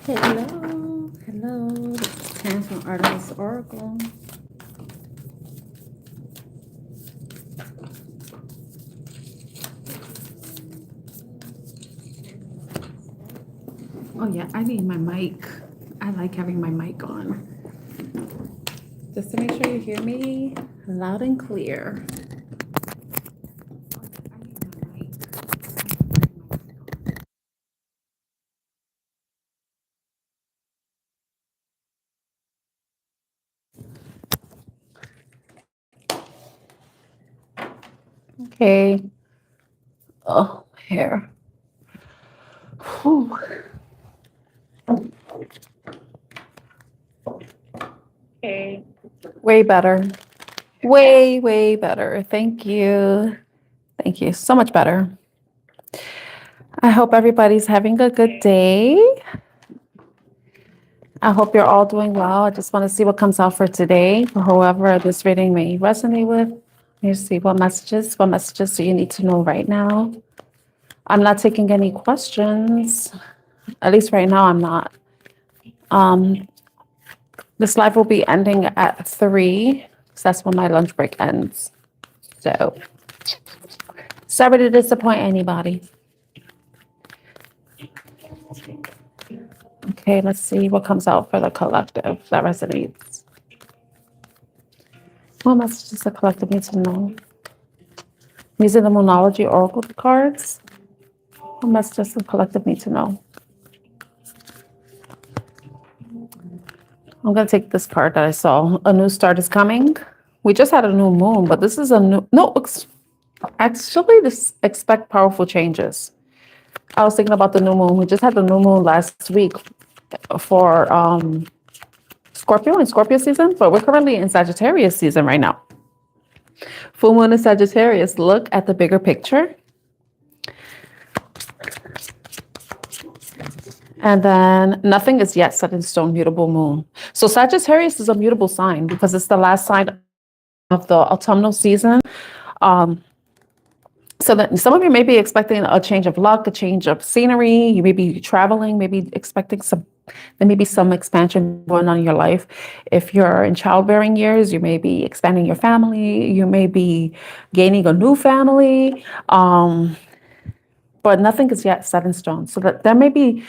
Hello, hello. This is Tam from Artemis Oracle. Oh yeah, I need my mic. I like having my mic on. Just to make sure you hear me loud and clear. Okay. Oh, hair. Whew. Okay. Way better. Way better. Thank you. Thank you. So much better. I hope everybody's having a good day. I hope you're all doing well. I just want to see what comes out for today, for whoever this reading may resonate with. Let's see what messages do you need to know right now? I'm not taking any questions. At least right now, I'm not. This live will be ending at 3, because that's when my lunch break ends. So, sorry to disappoint anybody. Okay, let's see what comes out for the collective that resonates. What messages the collective needs to know? Using the Moonology Oracle cards. What messages the collective need to know? I'm going to take this card that I saw. A new start is coming. We just had a new moon, but this is a new... No, actually, this expect powerful changes. I was thinking about the new moon. We just had the new moon last week for Scorpio and Scorpio season, but we're currently in Sagittarius season right now. Full moon in Sagittarius. Look at the bigger picture. And then nothing is yet set in stone, mutable moon. So Sagittarius is a mutable sign because it's the last sign of the autumnal season. So that some of you may be expecting a change of luck, a change of scenery. You may be traveling, maybe expecting there may be some expansion going on in your life. If you're in childbearing years, you may be expanding your family. You may be gaining a new family. But nothing is yet set in stone. So that there maybe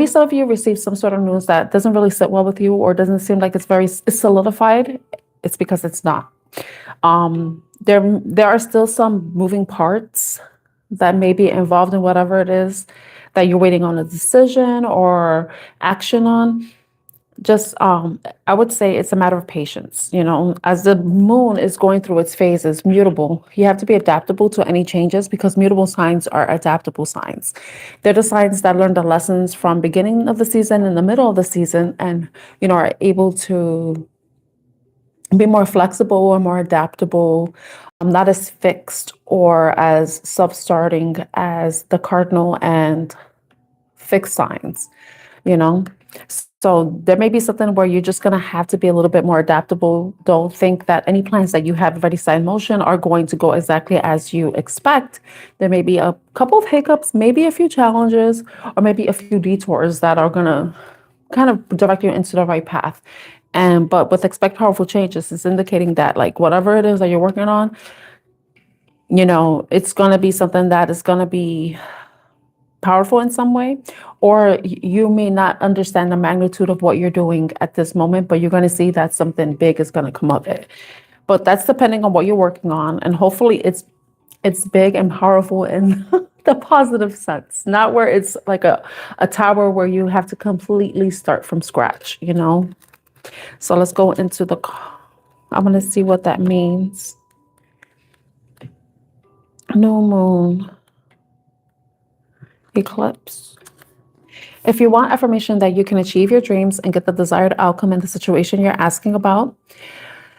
some of you receive some sort of news that doesn't really sit well with you or doesn't seem like it's solidified. It's because it's not. There are still some moving parts that may be involved in whatever it is that you're waiting on a decision or action on. Just I would say it's a matter of patience. As the moon is going through its phases, mutable, you have to be adaptable to any changes because mutable signs are adaptable signs. They're the signs that learn the lessons from beginning of the season and the middle of the season and are able to be more flexible or more adaptable, not as fixed or as self-starting as the cardinal and fixed signs. So there may be something where you're just going to have to be a little bit more adaptable. Don't think that any plans that you have already set in motion are going to go exactly as you expect. There may be a couple of hiccups, maybe a few challenges, or maybe a few detours that are going to kind of direct you into the right path. But with expect powerful changes, it's indicating that like whatever it is that you're working on, it's going to be something that is going to be powerful in some way, or you may not understand the magnitude of what you're doing at this moment, but you're going to see that something big is going to come of it. But that's depending on what you're working on, and hopefully it's big and powerful in the positive sense, not where it's like a tower where you have to completely start from scratch. So let's go into I'm going to see what that means. New moon. Eclipse. If you want affirmation that you can achieve your dreams and get the desired outcome in the situation you're asking about,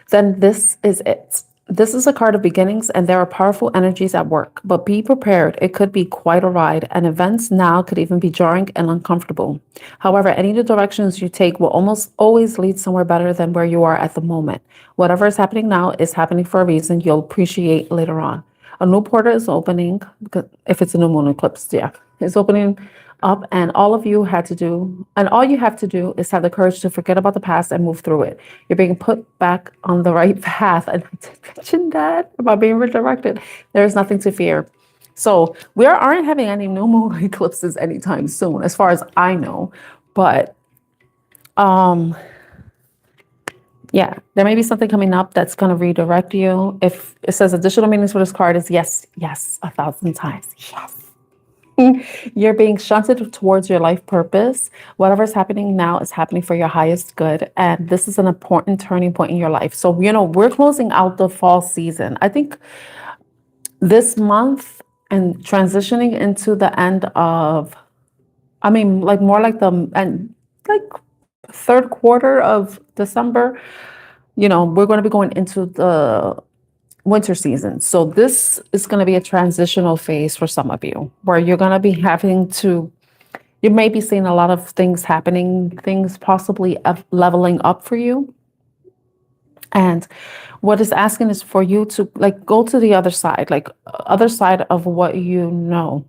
then this is it. This is a card of beginnings and there are powerful energies at work, but be prepared. It could be quite a ride and events now could even be jarring and uncomfortable. However, any new directions you take will almost always lead somewhere better than where you are at the moment. Whatever is happening now is happening for a reason you'll appreciate later on. A new portal is opening, because if it's a new moon eclipse, yeah. It's opening up, and all you have to do is have the courage to forget about the past and move through it. You're being put back on the right path. And I did mention that about being redirected. There is nothing to fear. So we aren't having any new moon eclipses anytime soon, as far as I know. But yeah, there may be something coming up that's going to redirect you. If it says additional meanings for this card is yes, yes, 1,000 times, yes. You're being shunted towards your life purpose. Whatever's happening now is happening for your highest good. And this is an important turning point in your life. So, we're closing out the fall season. I think this month and transitioning into the end of, like more like like third quarter of December, we're going to be going into the winter season. So this is going to be a transitional phase for some of you where you're going to be you may be seeing a lot of things happening, things possibly leveling up for you. And what it's asking is for you to go to the other side, other side of what you know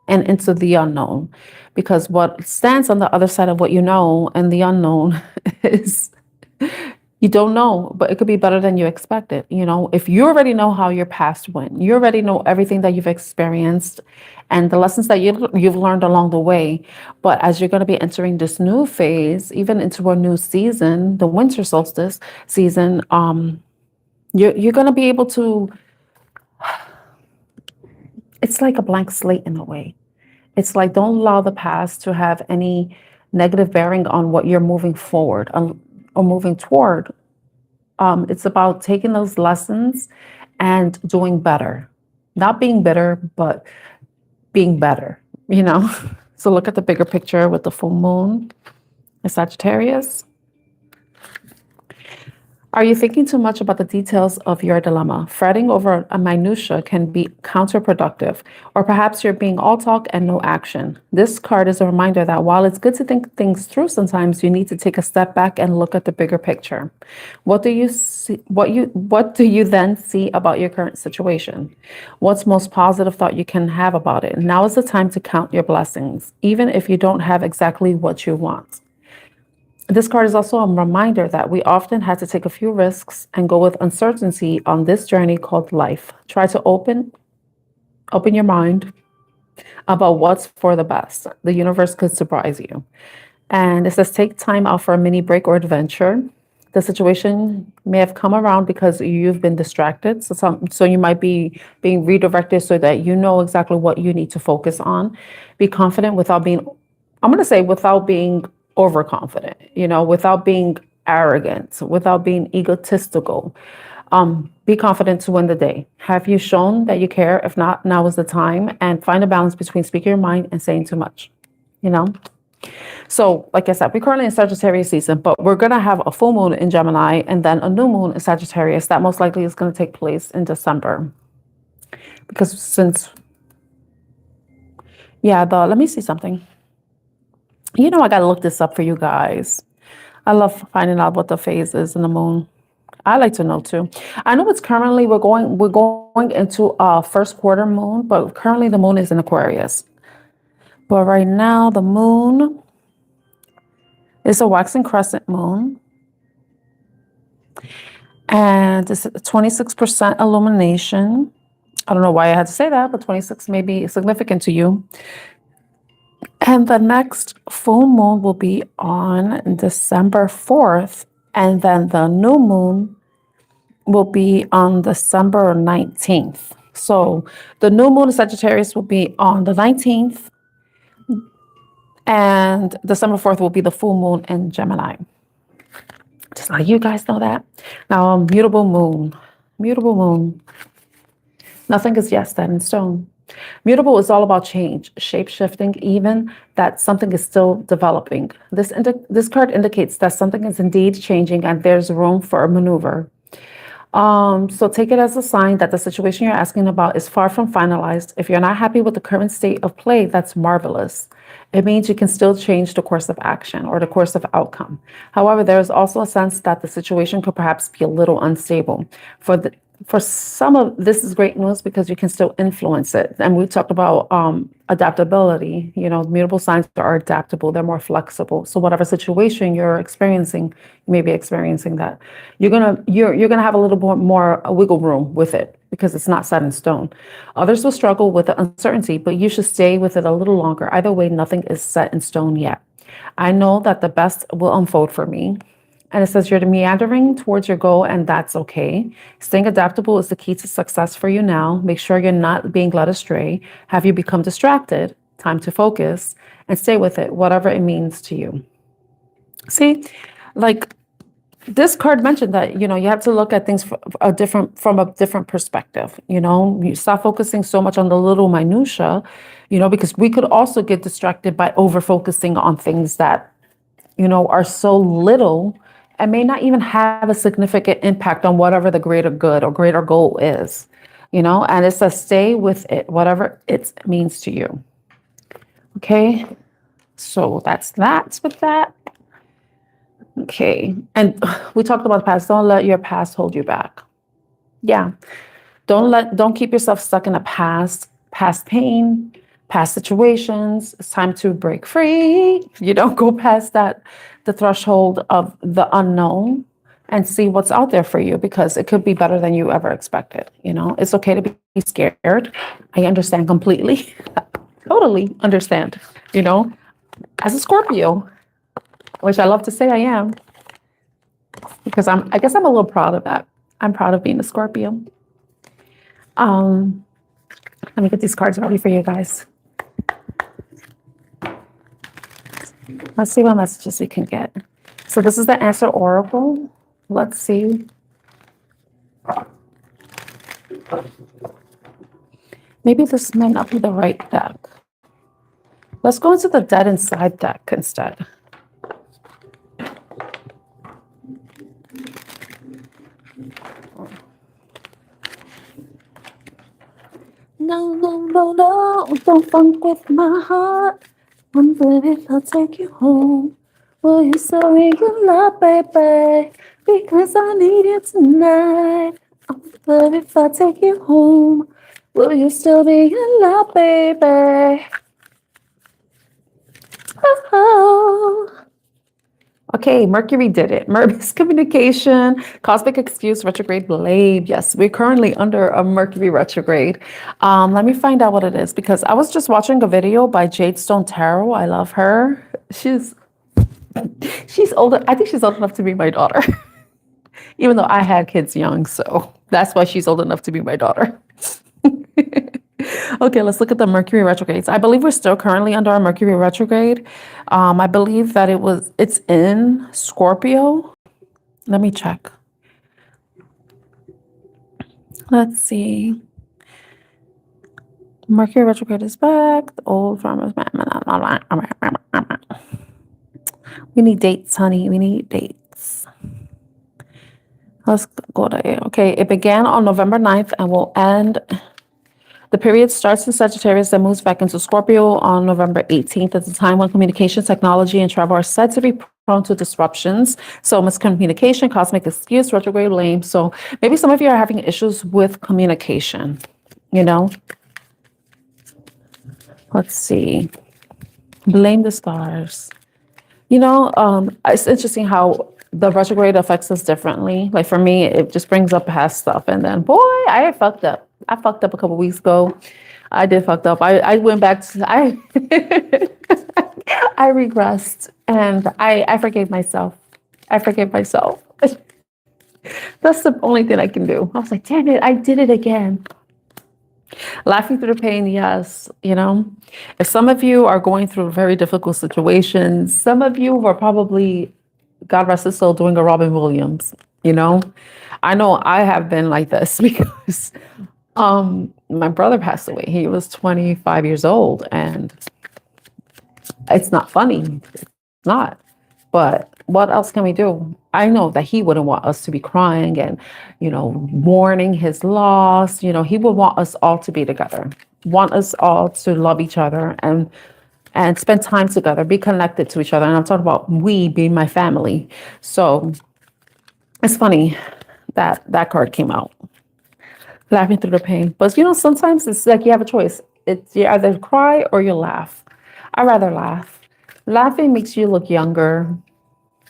and into the unknown, because what stands on the other side of what you know and the unknown is you don't know, but it could be better than you expected. If you already know how your past went, you already know everything that you've experienced and the lessons that you've learned along the way. But as you're going to be entering this new phase, even into a new season, the winter solstice season, you're going to be able to, it's like a blank slate in a way. It's like, don't allow the past to have any negative bearing on what you're moving forward or moving toward. It's about taking those lessons and doing better, not being bitter, but being better, So look at the bigger picture with the full moon, the Sagittarius. Are you thinking too much about the details of your dilemma? Fretting over a minutia can be counterproductive, or perhaps you're being all talk and no action. This card is a reminder that while it's good to think things through, sometimes you need to take a step back and look at the bigger picture. What do you see? What do you then see about your current situation? What's most positive thought you can have about it? Now is the time to count your blessings, even if you don't have exactly what you want. This card is also a reminder that we often have to take a few risks and go with uncertainty on this journey called life. Try to open your mind about what's for the best. The universe could surprise you. And it says take time out for a mini break or adventure. The situation may have come around because you've been distracted. So you might be being redirected so that you know exactly what you need to focus on. Be confident without being overconfident, without being arrogant, without being egotistical. Be confident to win the day. Have you shown that you care? If not, now is the time. And find a balance between speaking your mind and saying too much, So like I said, we're currently in Sagittarius season, but we're going to have a full moon in Gemini and then a new moon in Sagittarius. That most likely is going to take place in December. Because let me see something. I got to look this up for you guys. I love finding out what the phase is in the moon. I like to know too. I know it's currently, we're going into a first quarter moon, but currently the moon is in Aquarius. But right now the moon is a waxing crescent moon. And it's 26% illumination. I don't know why I had to say that, but 26 may be significant to you. And the next full moon will be on December 4th. And then the new moon will be on December 19th. So the new moon in Sagittarius will be on the 19th. And December 4th will be the full moon in Gemini. Just let you guys know that. Now, a mutable moon. Mutable moon. Nothing is yet set in stone. Mutable is all about change, shape-shifting, even that something is still developing. This card indicates that something is indeed changing and there's room for a maneuver. So take it as a sign that the situation you're asking about is far from finalized. If you're not happy with the current state of play, that's marvelous. It means you can still change the course of action or the course of outcome. However, there is also a sense that the situation could perhaps be a little unstable. For some of this is great news because you can still influence it. And we talked about adaptability. You know, mutable signs are adaptable, they're more flexible. So whatever situation you're experiencing, you may be experiencing that. You're gonna have a little bit more wiggle room with it because it's not set in stone. Others will struggle with the uncertainty, but you should stay with it a little longer. Either way, nothing is set in stone yet. I know that the best will unfold for me. And it says you're meandering towards your goal, and that's okay. Staying adaptable is the key to success for you now. Make sure you're not being led astray. Have you become distracted? Time to focus and stay with it, whatever it means to you. See, like this card mentioned that, you know, you have to look at things from a different perspective. You know, you stop focusing so much on the little minutia, you know, because we could also get distracted by over focusing on things that, you know, are so little and may not even have a significant impact on whatever the greater good or greater goal is, you know, and it says stay with it, whatever it means to you. Okay, so that's with that. Okay, and we talked about the past. Don't let your past hold you back. Yeah, don't keep yourself stuck in a past pain, past situations. It's time to break free. You don't go past the threshold of the unknown and see what's out there for you, because it could be better than you ever expected. You know, it's okay to be scared. I understand completely. Totally understand, you know, as a Scorpio, which I love to say I am, because I guess I'm a little proud of that. I'm proud of being a Scorpio. Let me get these cards ready for you guys. Let's see what messages we can get. So this is the Answer Oracle. Let's see. Maybe this might not be the right deck. Let's go into the Dead Inside deck instead. No, don't funk with my heart. Wonder if I'll take you home. Will you show me your love, baby? Because I need you tonight. I wonder if I take you home. Will you still be in love, baby? Oh. Okay, Mercury did it. Miscommunication, cosmic excuse, retrograde blame. Yes, we're currently under a Mercury retrograde. Let me find out what it is, because I was just watching a video by Jade Stone Tarot. I love her. She's older. I think she's old enough to be my daughter, even though I had kids young. So that's why she's old enough to be my daughter. Okay, let's look at the Mercury retrogrades. I believe we're still currently under a Mercury retrograde. I believe that it's in Scorpio. Let me check. Let's see. Mercury retrograde is back. The old farmers. We need dates, honey. We need dates. Let's go to it. Okay, it began on November 9th and will end. The period starts in Sagittarius and moves back into Scorpio on November 18th. It's a time when communication, technology, and travel are said to be prone to disruptions. So miscommunication, cosmic excuse, retrograde blame. So maybe some of you are having issues with communication, you know? Let's see. Blame the stars. You know, it's interesting how the retrograde affects us differently. Like for me, it just brings up past stuff. And then, boy, I fucked up. I fucked up a couple weeks ago. I did fucked up. I went back to, I regressed, and I forgave myself. I forgave myself. That's the only thing I can do. I was like, damn it, I did it again. Laughing through the pain, yes. You know, if some of you are going through very difficult situations, some of you were probably, God rest his soul, doing a Robin Williams, you know? I know I have been like this because my brother passed away. He was 25 years old, and it's not funny. It's not. But what else can we do? I know that he wouldn't want us to be crying and, you know, mourning his loss. You know, he would want us all to be together, want us all to love each other and spend time together, be connected to each other. And I'm talking about we being my family. So it's funny that that card came out. laughing through the pain. But sometimes it's like you have a choice. It's you either cry or you laugh. I rather laugh. Laughing makes you look younger.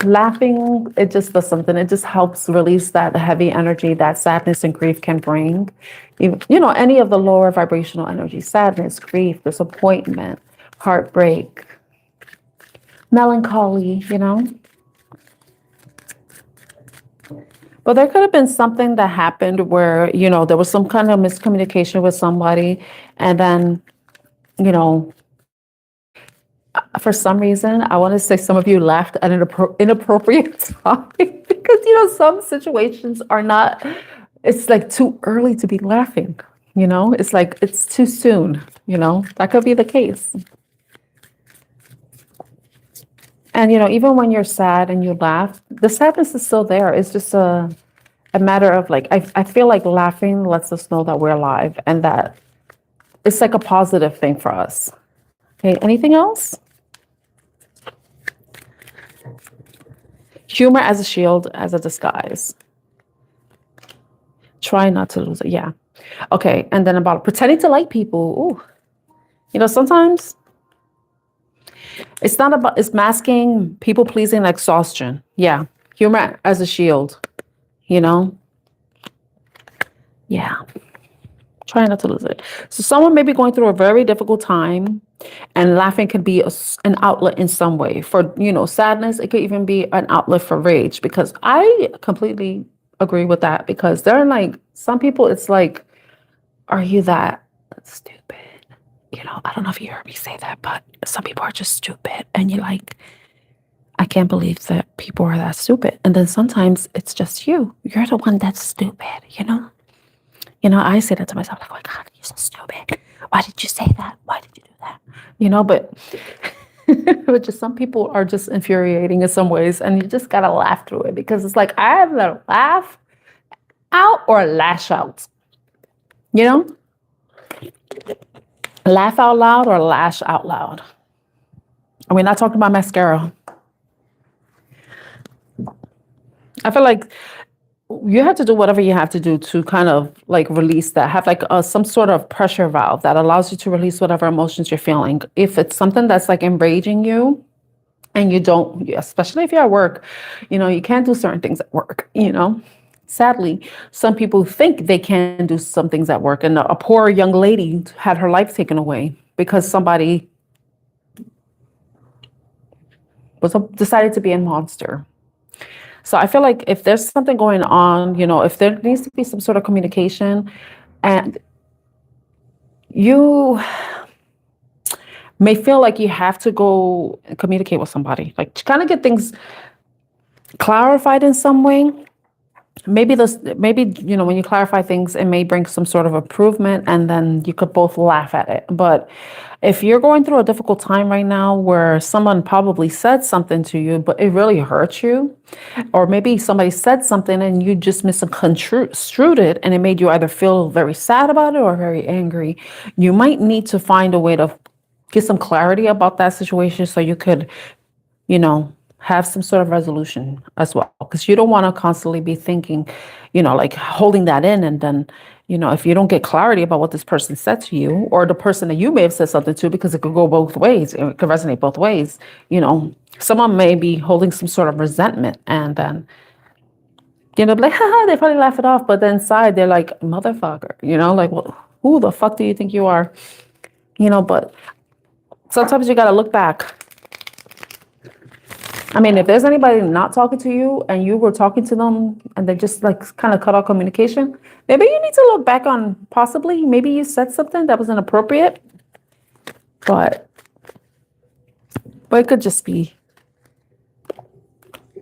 Laughing, it just does something. It just helps release that heavy energy that sadness and grief can bring. Any of the lower vibrational energy, sadness, grief, disappointment, heartbreak, melancholy. But there could have been something that happened where, there was some kind of miscommunication with somebody. And then, you know, for some reason, I want to say some of you laughed at an inappropriate time because, some situations are not, it's like too early to be laughing. It's like it's too soon. That could be the case. And, even when you're sad and you laugh, the sadness is still there. It's just a matter of like, I feel like laughing lets us know that we're alive and that it's like a positive thing for us. Okay, anything else? Humor as a shield, as a disguise. Try not to lose it. Yeah. Okay, and then about pretending to like people. Ooh. Sometimes it's not about, it's masking people pleasing and exhaustion. Yeah. Humor as a shield. Yeah. Try not to lose it. So someone may be going through a very difficult time, and laughing can be an outlet in some way. For, sadness, it could even be an outlet for rage, because I completely agree with that, because there are like, some people, it's like, are you that stupid? I don't know if you heard me say that, but some people are just stupid. And you're like, I can't believe that people are that stupid. And then sometimes it's just you. You're the one that's stupid, I say that to myself, like, oh my God, you're so stupid. Why did you say that? Why did you do that? But just some people are just infuriating in some ways, and you just gotta laugh through it, because it's like, I either laugh out or lash out. Laugh out loud or lash out loud. And we're not talking about mascara. I feel like you have to do whatever you have to do to kind of like release that. Have like some sort of pressure valve that allows you to release whatever emotions you're feeling. If it's something that's like enraging you, and you don't, especially if you're at work, you can't do certain things at work, Sadly, some people think they can do some things at work, and a poor young lady had her life taken away because somebody decided to be a monster. So I feel like if there's something going on, if there needs to be some sort of communication, and you may feel like you have to go and communicate with somebody, like to kind of get things clarified in some way. Maybe when you clarify things, it may bring some sort of improvement, and then you could both laugh at it. But if you're going through a difficult time right now where someone probably said something to you, but it really hurt you, or maybe somebody said something and you just misconstrued it, and it made you either feel very sad about it or very angry, you might need to find a way to get some clarity about that situation so you could, have some sort of resolution as well, because you don't want to constantly be thinking, like holding that in. And then, if you don't get clarity about what this person said to you, or the person that you may have said something to, because it could go both ways, it could resonate both ways, someone may be holding some sort of resentment, and then, like, haha, they probably laugh it off, but then inside they're like, motherfucker, like, well, who the fuck do you think you are? But sometimes you got to look back. I mean, if there's anybody not talking to you and you were talking to them and they just like kind of cut off communication, maybe you need to look back on possibly, maybe you said something that was inappropriate, but it could just be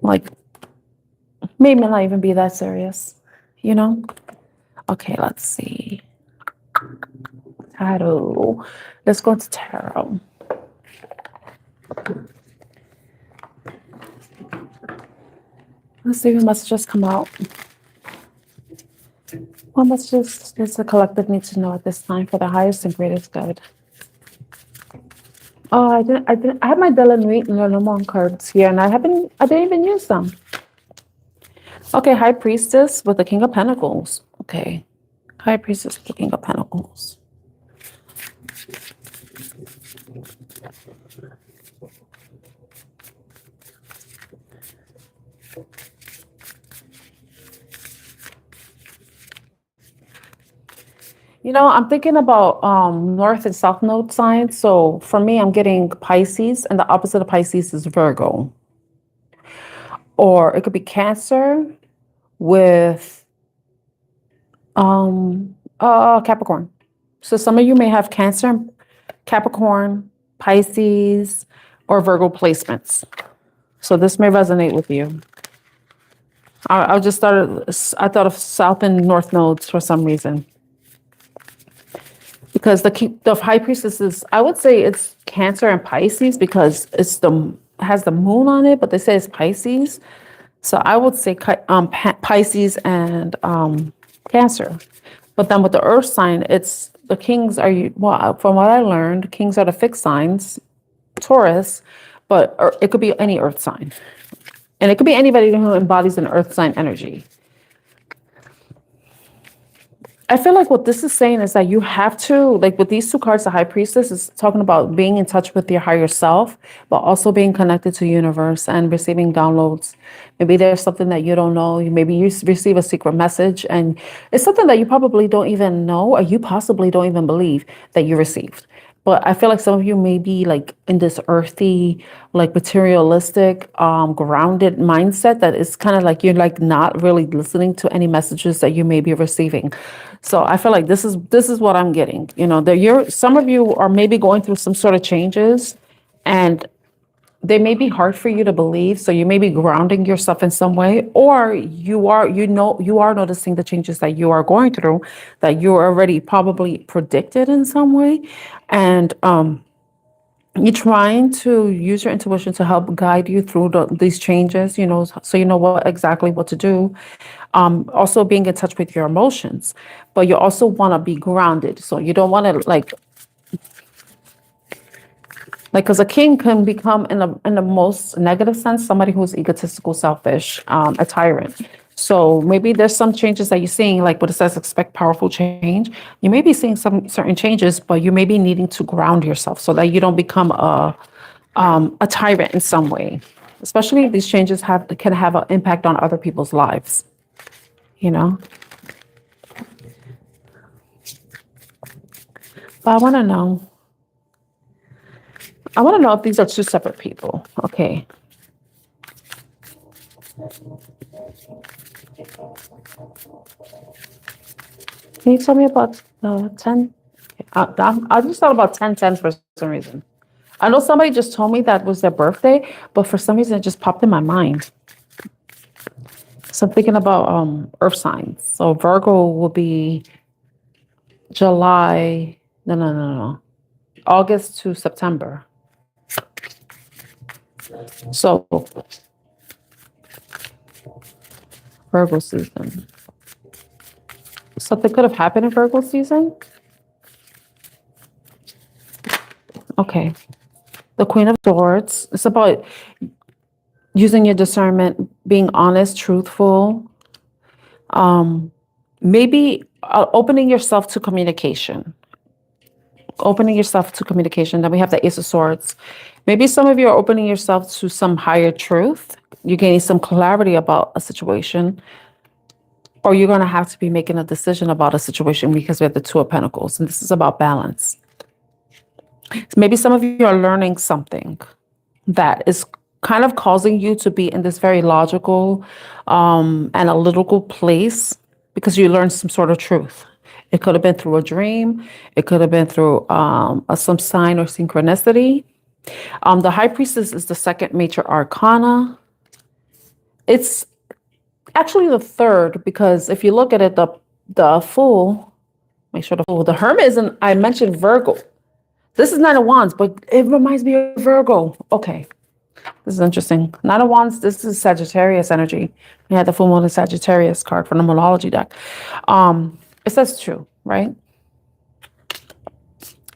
like, maybe not even be that serious, Okay, let's see. Tarot. Let's go to tarot. Let's see what messages come out. What messages does the collective need to know at this time for the highest and greatest good? Oh, I have my De La Nuit and Lenormand cards here, and I didn't even use them. Okay, High Priestess with the King of Pentacles. Okay. High Priestess, King of Pentacles. You know, I'm thinking about North and South Node signs. So for me, I'm getting Pisces, and the opposite of Pisces is Virgo. Or it could be Cancer with Capricorn. So some of you may have Cancer, Capricorn, Pisces, or Virgo placements. So this may resonate with you. I thought of South and North nodes for some reason. Because the High Priestess is, I would say it's Cancer and Pisces because has the moon on it, but they say it's Pisces. So I would say Pisces and Cancer. But then with the Earth sign, it's the kings well, from what I learned, kings are the fixed signs, Taurus, but it could be any Earth sign. And it could be anybody who embodies an Earth sign energy. I feel like what this is saying is that you have to, like with these two cards, the High Priestess is talking about being in touch with your higher self, but also being connected to the universe and receiving downloads. Maybe there's something that you don't know. Maybe you receive a secret message and it's something that you probably don't even know, or you possibly don't even believe that you received. But I feel like some of you may be like in this earthy, like materialistic, grounded mindset that is kind of like you're like not really listening to any messages that you may be receiving. So I feel like this is what I'm getting. You know, some of you are maybe going through some sort of changes, and they may be hard for you to believe. So you may be grounding yourself in some way, or you are noticing the changes that you are going through that you already probably predicted in some way. And you're trying to use your intuition to help guide you through these changes, you know, so you know exactly what to do. Also being in touch with your emotions, but you also want to be grounded. So you don't want to like, because a king can become in the most negative sense, somebody who's egotistical, selfish, a tyrant. So maybe there's some changes that you're seeing, like what it says, expect powerful change. You may be seeing some certain changes, but you may be needing to ground yourself so that you don't become a tyrant in some way. Especially if these changes can have an impact on other people's lives. You know. But I want to know. If these are two separate people. Okay. Can you tell me about 10? I just thought about 1010 for some reason. I know somebody just told me that was their birthday, but for some reason it just popped in my mind. So I'm thinking about earth signs. So Virgo will be July, no. August to September. So Virgo season. Something could have happened in Virgo season. Okay. The Queen of Swords. It's about using your discernment, being honest, truthful. Maybe opening yourself to communication. Then we have the Ace of Swords. Maybe some of you are opening yourself to some higher truth. You're gaining some clarity about a situation. Or you're going to have to be making a decision about a situation because we have the Two of Pentacles. And this is about balance. So maybe some of you are learning something that is kind of causing you to be in this very logical, analytical place because you learned some sort of truth. It could have been through a dream. It could have been through some sign or synchronicity. The High Priestess is the second major arcana. It's actually the third because if you look at it, the Fool, make sure the Hermit isn't, I mentioned Virgo. This is Nine of Wands, but it reminds me of Virgo. Okay, this is interesting. Nine of Wands, this is Sagittarius energy. We had the Full Moon and Sagittarius card from the Moonology deck. It says true, right?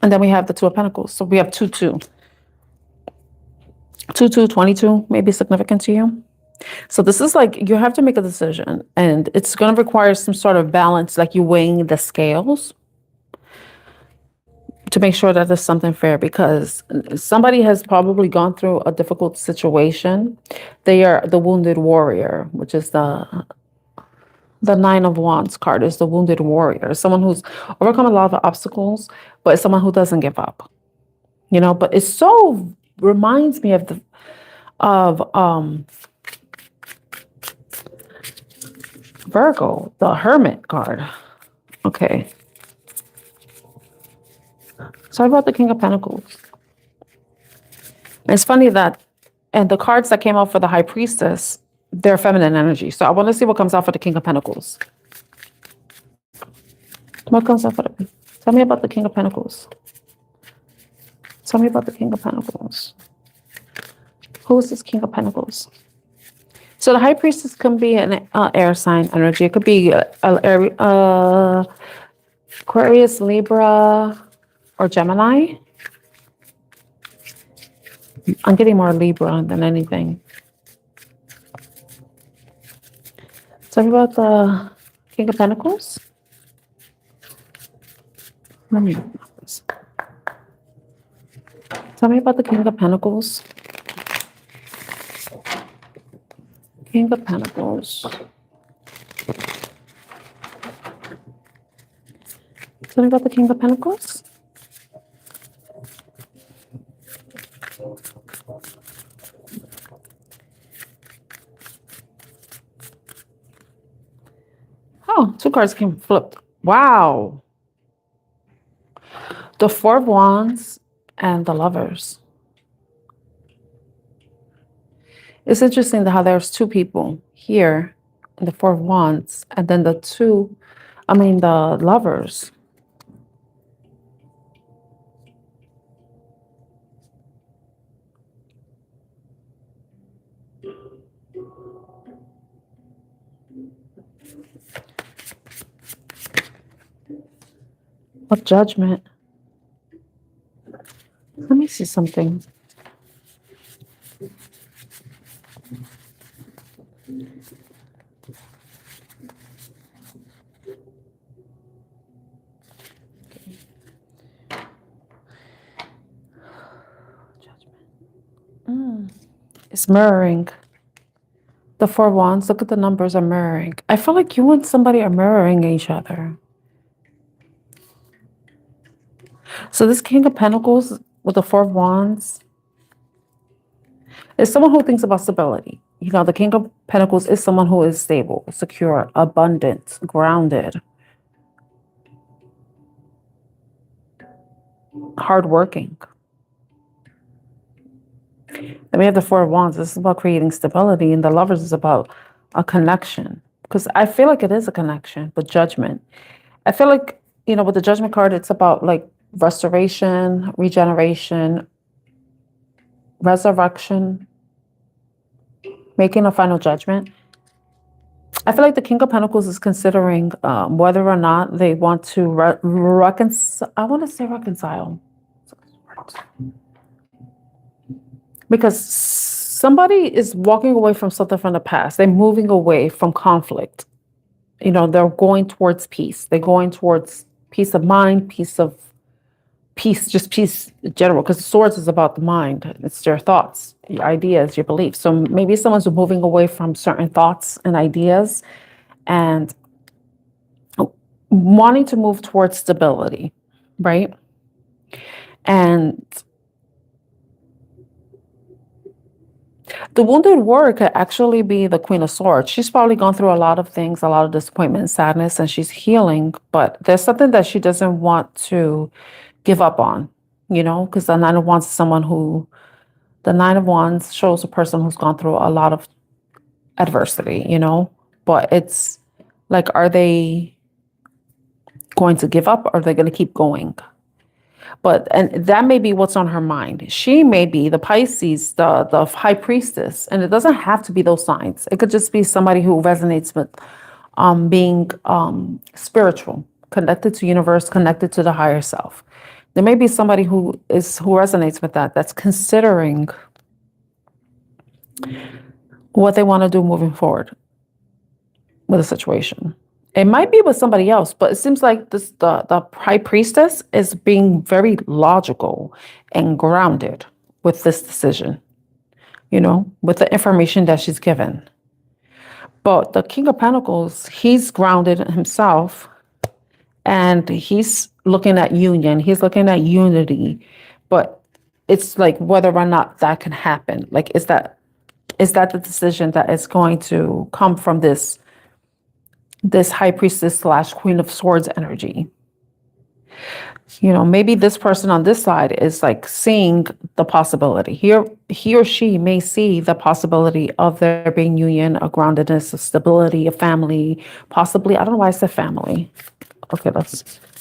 And then we have the Two of Pentacles. So we have 2-2. 22, maybe significant to you. So this is like you have to make a decision, and it's going to require some sort of balance, like you weighing the scales to make sure that there's something fair, because somebody has probably gone through a difficult situation. They are the wounded warrior, which is the Nine of Wands card is the wounded warrior, someone who's overcome a lot of obstacles, but it's someone who doesn't give up, you know. But it so reminds me of Virgo, the Hermit card. Okay. Sorry about the King of Pentacles. It's funny that, and the cards that came out for the High Priestess, they're feminine energy. So I want to see what comes out for the King of Pentacles. What comes out for the... Tell me about the King of Pentacles. Tell me about the King of Pentacles. Who is this King of Pentacles? So the High Priestess can be an air sign energy. It could be Aquarius, Libra, or Gemini. I'm getting more Libra than anything. Tell me about the King of Pentacles. Let me open this. Tell me about the King of Pentacles. King of Pentacles. Tell me about the King of Pentacles. Oh, two cards came flipped. Wow. The Four of Wands and the Lovers. It's interesting how there's two people here in the Four of Wands, and then the Lovers. Of Judgment. Let me see something. It's mirroring. The Four of Wands, look at the numbers are mirroring. I feel like you and somebody are mirroring each other. So this King of Pentacles with the Four of Wands is someone who thinks about stability. You know, the King of Pentacles is someone who is stable, secure, abundant, grounded, hardworking. Then we have the Four of Wands. This is about creating stability, and the Lovers is about a connection. Because I feel like it is a connection, but Judgment. I feel like, you know, with the Judgment card, it's about like restoration, regeneration, resurrection, making a final judgment. I feel like the King of Pentacles is considering whether or not they want to reconcile. I want to say reconcile. Because somebody is walking away from something from the past. They're moving away from conflict. You know, they're going towards peace. They're going towards peace of mind, peace in general. Because the Swords is about the mind. It's your thoughts, your ideas, your beliefs. So maybe someone's moving away from certain thoughts and ideas and wanting to move towards stability, right? And the Wounded Warrior could actually be the Queen of Swords. She's probably gone through a lot of things, a lot of disappointment and sadness, and she's healing, but there's something that she doesn't want to give up on, you know, because the Nine of Wands is the Nine of Wands shows a person who's gone through a lot of adversity, you know, but it's like, are they going to give up or are they going to keep going? And that may be what's on her mind. She may be the Pisces, the High Priestess, and it doesn't have to be those signs. It could just be somebody who resonates with being spiritual, connected to universe, connected to the higher self. There may be somebody who resonates with that, that's considering what they want to do moving forward with a situation. It might be with somebody else, but it seems like the high priestess is being very logical and grounded with this decision, with the information that she's given. But the King of Pentacles, he's grounded in himself, and he's looking at union. He's looking at unity, but it's like whether or not that can happen. Like, is that the decision that is going to come from this high priestess / queen of swords energy? Maybe this person on this side is like seeing the possibility. He or she may see the possibility of there being union, a groundedness, a stability, a family, possibly. I don't know why I said family. Okay,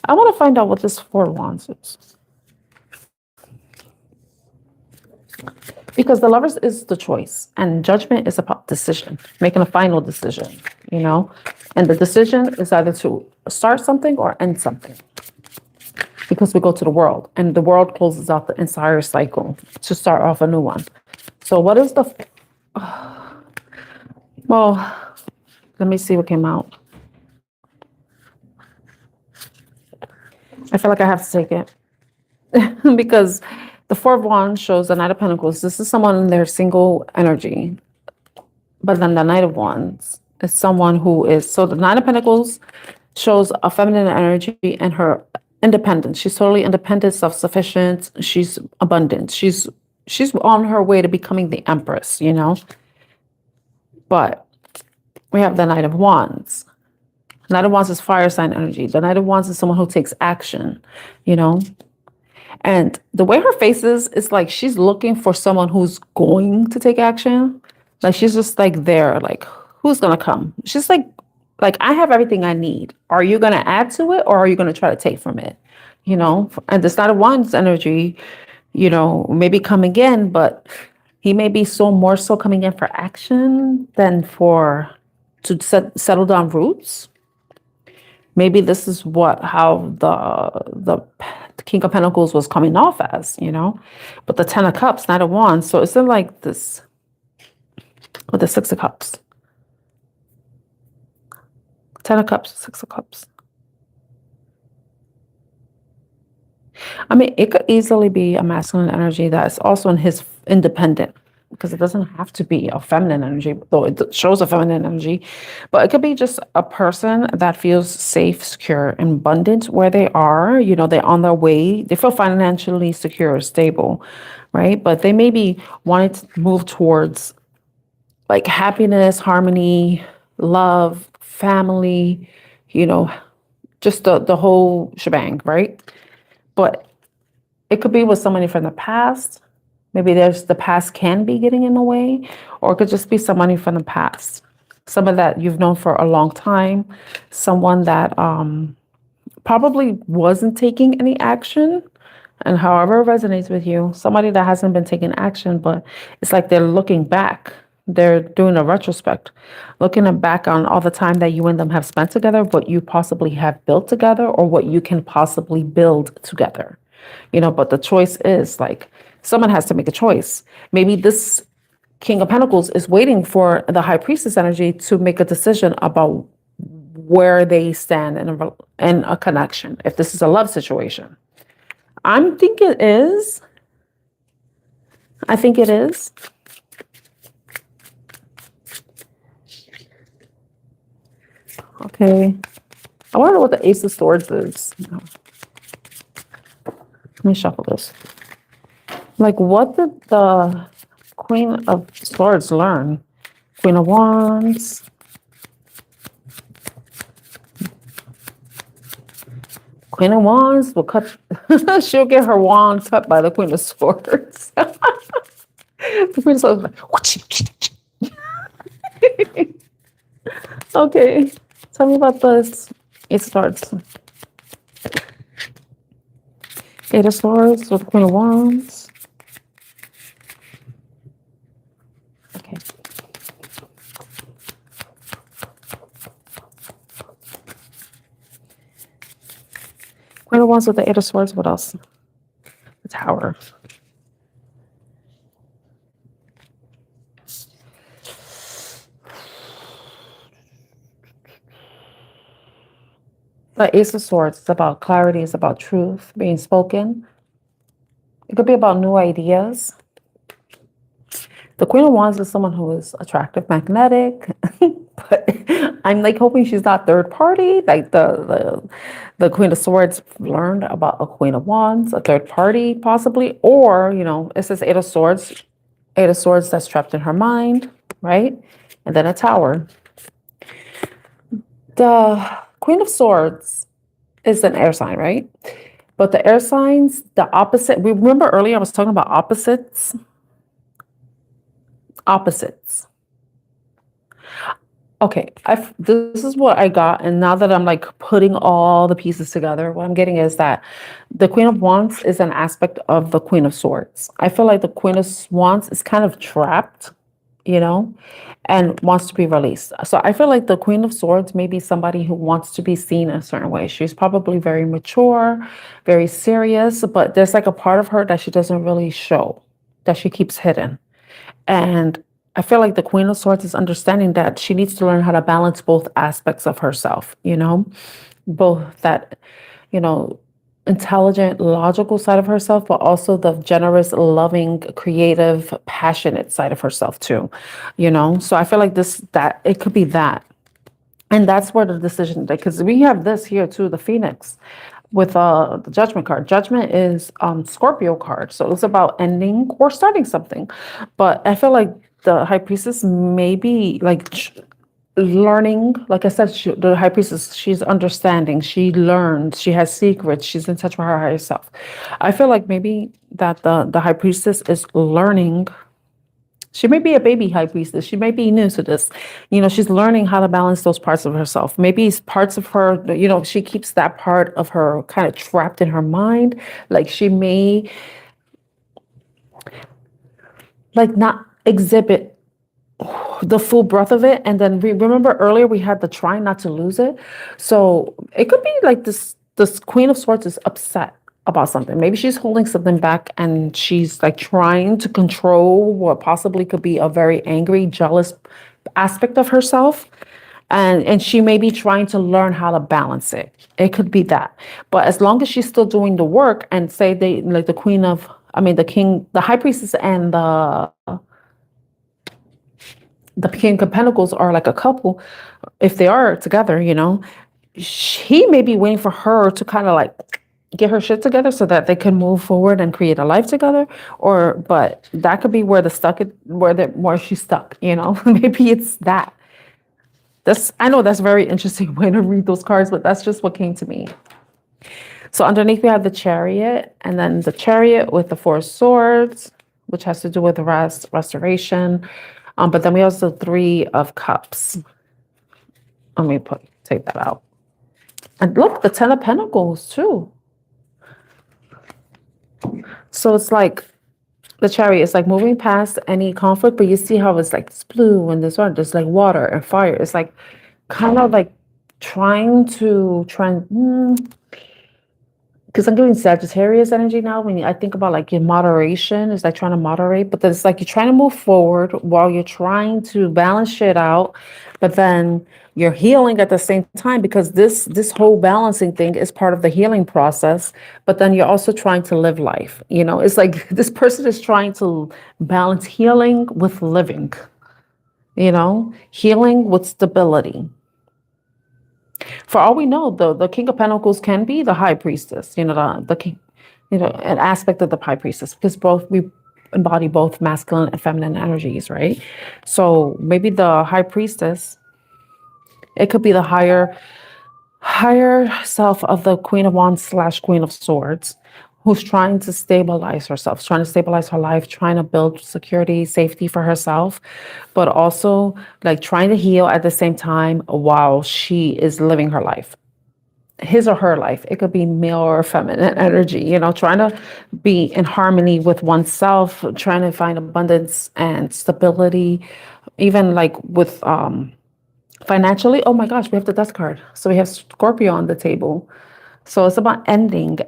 I want to find out what this Four of Wands is. Because the Lovers is the choice, and Judgment is about decision, making a final decision, and the decision is either to start something or end something. Because we go to the world, and the world closes out the entire cycle to start off a new one. So what is well, let me see what came out. I feel like I have to take it because the Four of Wands shows the Knight of Pentacles. This is someone in their single energy. But then the Knight of Wands is someone who is, so the Knight of Pentacles shows a feminine energy and her independence. She's totally independent, self-sufficient. She's abundant. She's on her way to becoming the Empress, But we have the Knight of Wands. Knight of Wands is fire sign energy. The Knight of Wands is someone who takes action, And the way her face is, it's like she's looking for someone who's going to take action. Like she's just like there, like, who's gonna come? She's like I have everything I need. Are you gonna add to it, or are you gonna try to take from it? And this Knight of Wands energy, maybe coming in, but he may be more so coming in for action than to settle down roots. Maybe this is how the King of Pentacles was coming off as, but the Ten of Cups, Knight of Wands. So it's in like this with the Six of Cups. Ten of Cups, Six of Cups. I mean, it could easily be a masculine energy that's also in his independent, because it doesn't have to be a feminine energy, though it shows a feminine energy. But it could be just a person that feels safe, secure, and abundant where they are. They're on their way. They feel financially secure, stable, right? But they may be wanting to move towards like happiness, harmony, love, family, just the whole shebang, right? But it could be with somebody from the past. Maybe the past can be getting in the way, or it could just be somebody from the past, someone that you've known for a long time, someone that probably wasn't taking any action, and however it resonates with you, somebody that hasn't been taking action, but it's like they're looking back. They're doing a retrospect, looking back on all the time that you and them have spent together, what you possibly have built together, or what you can possibly build together. But the choice is like, someone has to make a choice. Maybe this King of Pentacles is waiting for the High Priestess energy to make a decision about where they stand in a connection. If this is a love situation, I think it is. Okay. I wonder what the Ace of Swords is. Let me shuffle this. Like, what did the Queen of Swords learn? Queen of Wands. Queen of Wands will cut. She'll get her wand cut by the Queen of Swords. The Queen of Swords is like, okay. Tell me about this. It starts. Eight of Swords with Queen of Wands. Okay. Queen of Wands with the Eight of Swords. What else? The Tower. The Ace of Swords is about clarity, it's about truth being spoken. It could be about new ideas. The Queen of Wands is someone who is attractive, magnetic, but I'm like hoping she's not third party. Like the Queen of Swords learned about a Queen of Wands, a third party possibly, or it says Eight of Swords, Eight of Swords that's trapped in her mind, right? And then a Tower. The Queen of Swords is an air sign, right? But the air signs, the opposite. We remember earlier I was talking about opposites. Opposites. Okay, this is what I got, and now that I'm like putting all the pieces together, what I'm getting is that the Queen of Wands is an aspect of the Queen of Swords. I feel like the Queen of Wands is kind of trapped, and wants to be released. So I feel like the Queen of Swords may be somebody who wants to be seen a certain way. She's probably very mature, very serious, but there's like a part of her that she doesn't really show, that she keeps hidden. And I feel like the Queen of Swords is understanding that she needs to learn how to balance both aspects of herself, both that, intelligent, logical side of herself, but also the generous, loving, creative, passionate side of herself too, So I feel like that it could be that. And that's where the decision, because we have this here too, the Phoenix with the Judgment card. Judgment is Scorpio card. So it's about ending or starting something. But I feel like the High Priestess may be like learning, like I said, the High Priestess, she's understanding, she learns, she has secrets, she's in touch with her higher self. I feel like maybe that the High Priestess is learning. She may be a baby High Priestess. She may be new to this. She's learning how to balance those parts of herself. Maybe it's parts of her, she keeps that part of her kind of trapped in her mind. Like she may like not exhibit the full breadth of it. And then remember earlier we had the try not to lose it. So it could be like this Queen of Swords is upset about something. Maybe she's holding something back and she's like trying to control what possibly could be a very angry, jealous aspect of herself. And she may be trying to learn how to balance it. It could be that. But as long as she's still doing the work and say they like the King, the High Priestess and the King of Pentacles are like a couple, if they are together, he may be waiting for her to kind of like get her shit together so that they can move forward and create a life together. But that could be where where she's stuck, maybe it's that. I know that's a very interesting way to read those cards, but that's just what came to me. So underneath we have the Chariot, and then the Chariot with the Four of Swords, which has to do with restoration. But then we also have the Three of Cups. Let me take that out. And look, the Ten of Pentacles too. So it's like the Chariot is like moving past any conflict, but you see how it's like it's blue and there's like water and fire. It's like kind of like trying because I'm getting Sagittarius energy now. When I think about like your moderation, it's like trying to moderate, but then it's like you're trying to move forward while you're trying to balance shit out, but then you're healing at the same time because this whole balancing thing is part of the healing process. But then you're also trying to live life. It's like this person is trying to balance healing with living. Healing with stability. For all we know, the King of Pentacles can be the High Priestess, the king, an aspect of the High Priestess, because we embody both masculine and feminine energies, right? So maybe the High Priestess, it could be the higher self of the Queen of Wands / Queen of Swords, who's trying to stabilize herself, trying to stabilize her life, trying to build security, safety for herself, but also like trying to heal at the same time while she is living her life, his or her life. It could be male or feminine energy, trying to be in harmony with oneself, trying to find abundance and stability, even like with financially. Oh my gosh, we have the Death card. So we have Scorpio on the table. So it's about ending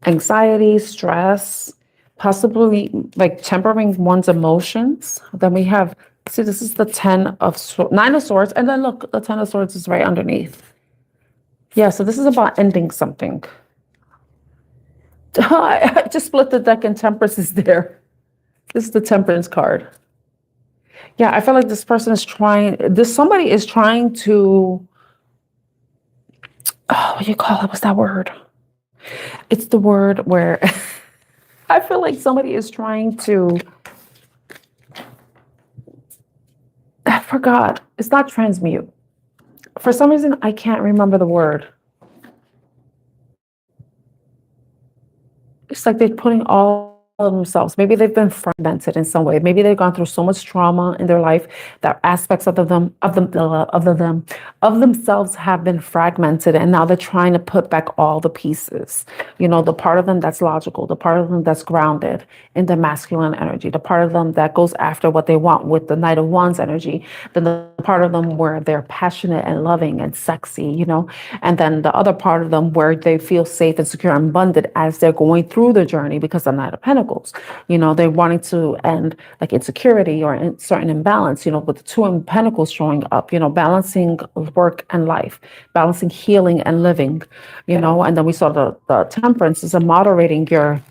anxiety, stress, possibly like tempering one's emotions. Then we have, see, this is the Nine of Swords. And then look, the Ten of Swords is right underneath. Yeah, so this is about ending something. I just split the deck and Temperance is there. This is the Temperance card. Yeah, I feel like this person is trying, somebody is trying to, oh, what do you call it? What's that word? It's the word where I feel like somebody is trying to, I forgot. It's not transmute. For some reason, I can't remember the word. It's like they're putting all of themselves. Maybe they've been fragmented in some way. Maybe they've gone through so much trauma in their life that aspects of themselves have been fragmented, and now they're trying to put back all the pieces. You know, the part of them that's logical, the part of them that's grounded in the masculine energy, the part of them that goes after what they want with the Knight of Wands energy, then the part of them where they're passionate and loving and sexy, you know, and then the other part of them where they feel safe and secure and abundant as they're going through the journey, because the Knight of Pentacles, you know, they're wanting to end like insecurity or in certain imbalance, you know, with the Two of Pentacles showing up, you know, balancing work and life, balancing healing and living, you know, and then we saw the Temperance is a moderating your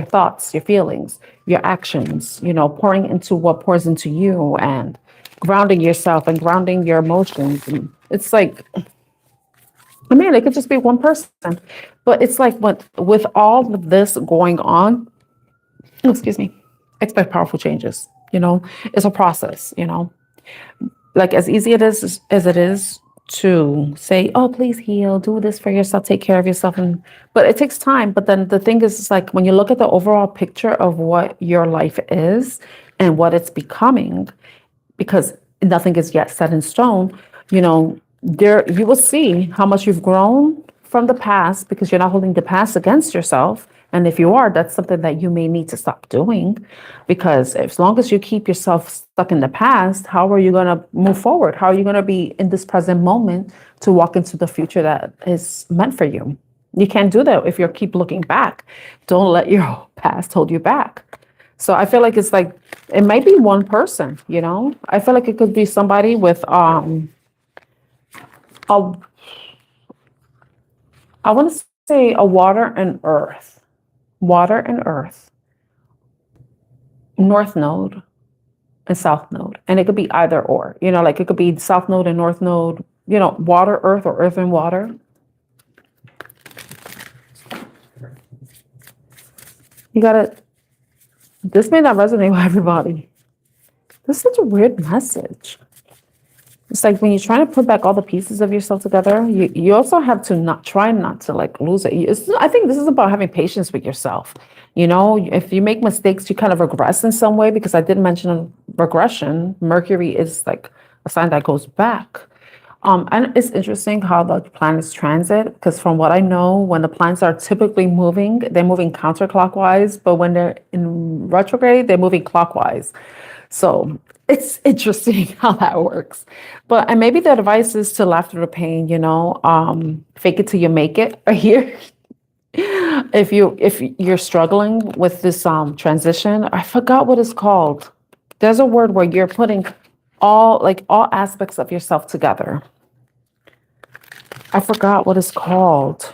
thoughts, your feelings, your actions, you know, pouring into what pours into you and grounding yourself and grounding your emotions. And it's like, I mean, it could just be one person, but it's like with all of this going on, excuse me, expect powerful changes. You know, it's a process, you know, like as easy as it is to say, oh, please heal, do this for yourself, take care of yourself. But it takes time. But then the thing is, it's like when you look at the overall picture of what your life is and what it's becoming, because nothing is yet set in stone, you know, there you will see how much you've grown from the past, because you're not holding the past against yourself. And if you are, that's something that you may need to stop doing, because as long as you keep yourself stuck in the past, how are you going to move forward? How are you going to be in this present moment to walk into the future that is meant for you? You can't do that if you keep looking back. Don't let your past hold you back. So I feel like it's like, it might be one person, you know? I feel like it could be somebody with, a, I want to say a water and earth, north node and south node. And it could be either or, you know, like it could be south node and north node, you know, water, earth, or earth and water. You gotta, this may not resonate with everybody. This is such a weird message. It's like when you're trying to put back all the pieces of yourself together, you also have to not to like lose it. I think this is about having patience with yourself. You know, if you make mistakes, you kind of regress in some way, because I did mention regression. Mercury is like a sign that goes back. And it's interesting how the planets transit, because from what I know, when the planets are typically moving, they're moving counterclockwise, but when they're in retrograde, they're moving clockwise. So it's interesting how that works. But and maybe the advice is to laugh through the pain, you know, fake it till you make it right here. If you're struggling with this transition, I forgot what it's called. There's a word where you're putting all aspects of yourself together. I forgot what it's called.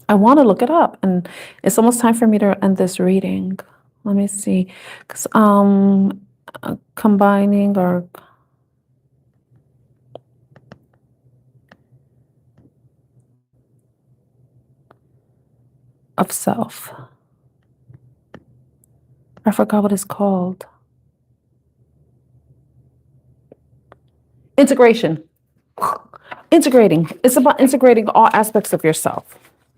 I want to look it up, and it's almost time for me to end this reading. Let me see, because combining or of self. I forgot what it's called. Integration. Integrating. It's about integrating all aspects of yourself.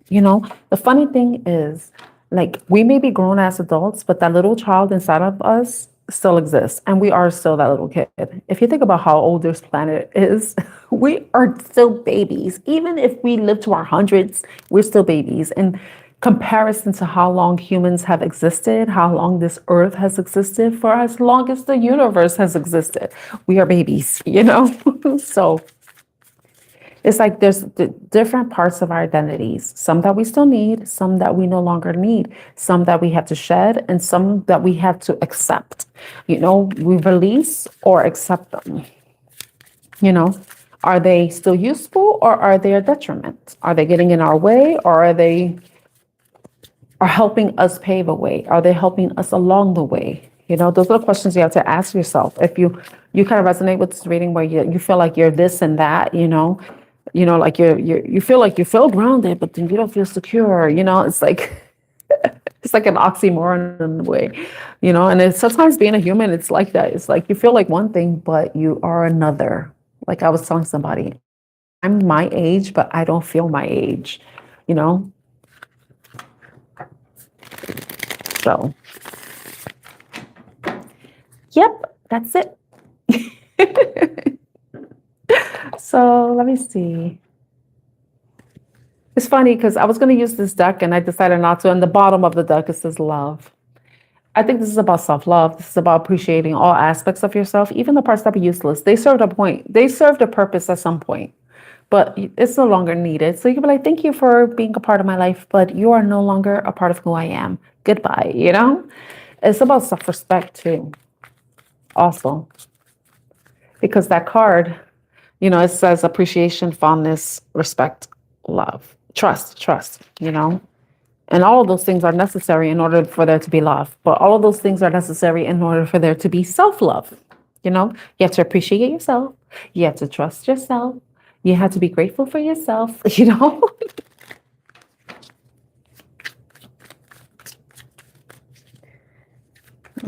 You know, the funny thing is, like, we may be grown as adults, but that little child inside of us still exists, and we are still that little kid. If you think about how old this planet is, we are still babies. Even if we live to our hundreds, we're still babies. In comparison to how long humans have existed, how long this earth has existed, for as long as the universe has existed, we are babies, you know? So it's like there's different parts of our identities, some that we still need, some that we no longer need, some that we have to shed, and some that we have to accept. You know, we release or accept them. You know, Are they still useful, or are they a detriment? Are they getting in our way, or are helping us pave a way? Are they helping us along the way? Those are the questions you have to ask yourself. If you kind of resonate with this reading where you feel like you're this and that, like you feel like you feel grounded, but then you don't feel secure. It's like it's like an oxymoron in a way, and it's sometimes being a human, it's like that. It's like you feel like one thing, but you are another. Like I was telling somebody, I'm my age, but I don't feel my age, you know? So, yep, that's it. So let me see. It's funny because I was going to use this deck and I decided not to. And the bottom of the deck, it says love. I think this is about self-love. This is about appreciating all aspects of yourself, even the parts that are useless. They served a point. They served a purpose at some point, but it's no longer needed. So you can be like, thank you for being a part of my life, but you are no longer a part of who I am. Goodbye, It's about self-respect too, also. Because that card, it says appreciation, fondness, respect, love, trust, And all of those things are necessary in order for there to be love. But all of those things are necessary in order for there to be self-love. You have to appreciate yourself. You have to trust yourself. You have to be grateful for yourself,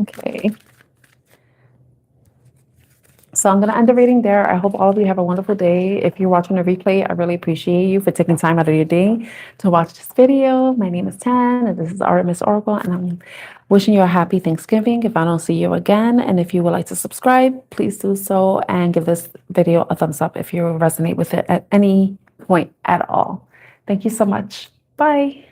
Okay. So I'm going to end the reading there. I hope all of you have a wonderful day. If you're watching the replay, I really appreciate you for taking time out of your day to watch this video. My name is Tan, and this is Artemis Oracle, and I'm wishing you a happy Thanksgiving if I don't see you again. And if you would like to subscribe, please do so, and give this video a thumbs up if you resonate with it at any point at all. Thank you so much. Bye.